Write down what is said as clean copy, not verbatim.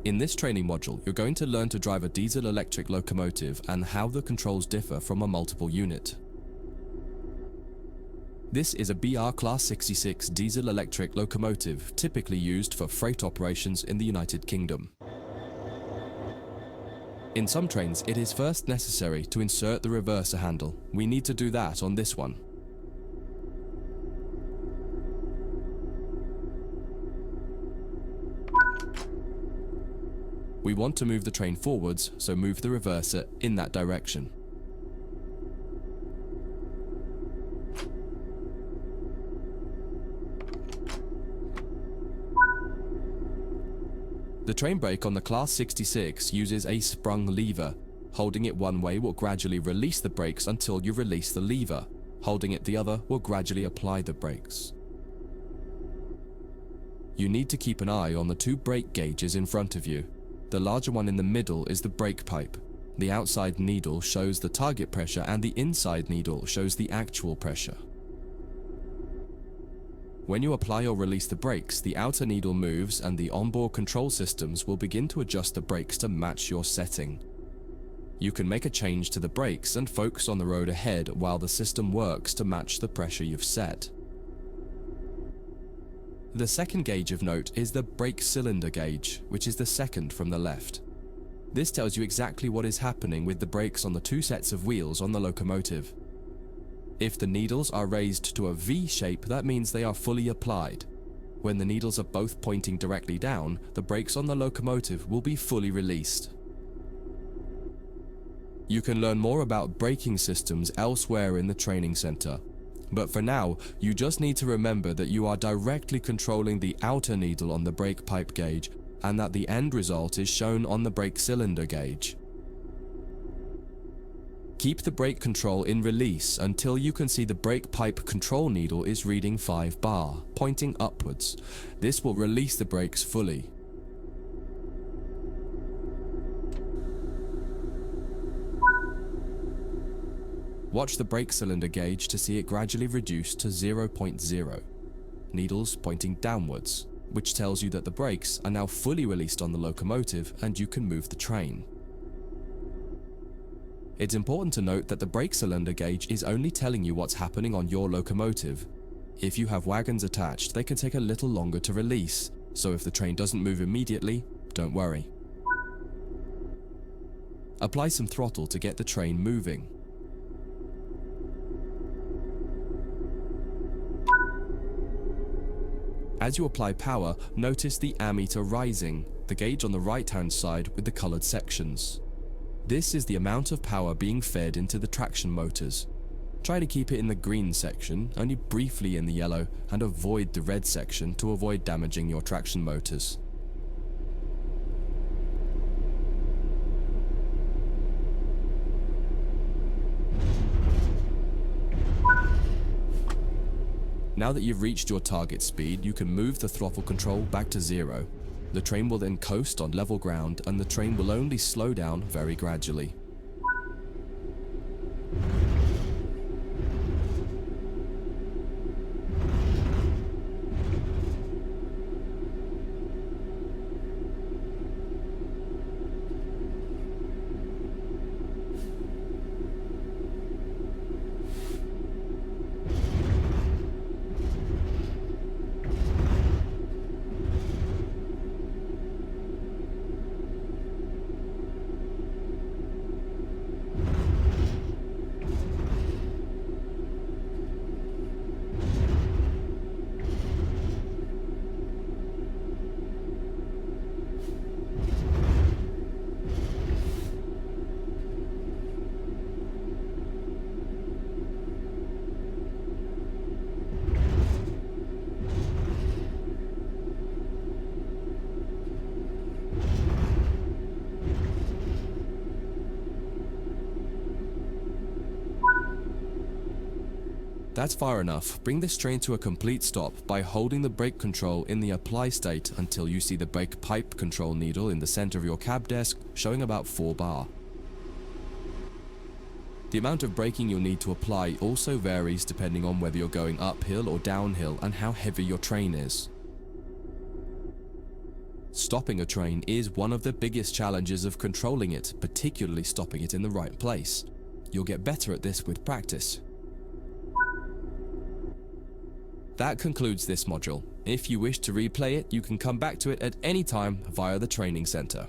In this training module, you're going to learn to drive a diesel-electric locomotive and how the controls differ from a multiple unit. This is a BR Class 66 diesel-electric locomotive typically used for freight operations in the United Kingdom. In some trains, it is first necessary to insert the reverser handle. We need to do that on this one. We want to move the train forwards, so move the reverser in that direction. The train brake on the Class 66 uses a sprung lever. Holding it one way will gradually release the brakes until you release the lever. Holding it the other will gradually apply the brakes. You need to keep an eye on the two brake gauges in front of you. The larger one in the middle is the brake pipe. The outside needle shows the target pressure and the inside needle shows the actual pressure. When you apply or release the brakes, the outer needle moves and the onboard control systems will begin to adjust the brakes to match your setting. You can make a change to the brakes and focus on the road ahead while the system works to match the pressure you've set. The second gauge of note is the brake cylinder gauge, which is the second from the left. This tells you exactly what is happening with the brakes on the two sets of wheels on the locomotive. If the needles are raised to a V shape, that means they are fully applied. When the needles are both pointing directly down, the brakes on the locomotive will be fully released. You can learn more about braking systems elsewhere in the training center. But for now, you just need to remember that you are directly controlling the outer needle on the brake pipe gauge and that the end result is shown on the brake cylinder gauge. Keep the brake control in release until you can see the brake pipe control needle is reading 5 bar, pointing upwards. This will release the brakes fully. Watch the brake cylinder gauge to see it gradually reduce to 0.0. Needles pointing downwards, which tells you that the brakes are now fully released on the locomotive and you can move the train. It's important to note that the brake cylinder gauge is only telling you what's happening on your locomotive. If you have wagons attached, they can take a little longer to release, so if the train doesn't move immediately, don't worry. Apply some throttle to get the train moving. As you apply power, notice the ammeter rising, the gauge on the right-hand side with the colored sections. This is the amount of power being fed into the traction motors. Try to keep it in the green section, only briefly in the yellow, and avoid the red section to avoid damaging your traction motors. Now that you've reached your target speed, you can move the throttle control back to 0. The train will then coast on level ground and the train will only slow down very gradually. That's far enough. Bring this train to a complete stop by holding the brake control in the apply state until you see the brake pipe control needle in the center of your cab desk showing about 4 bar. The amount of braking you'll need to apply also varies depending on whether you're going uphill or downhill and how heavy your train is. Stopping a train is one of the biggest challenges of controlling it, particularly stopping it in the right place. You'll get better at this with practice. That concludes this module. If you wish to replay it, you can come back to it at any time via the training center.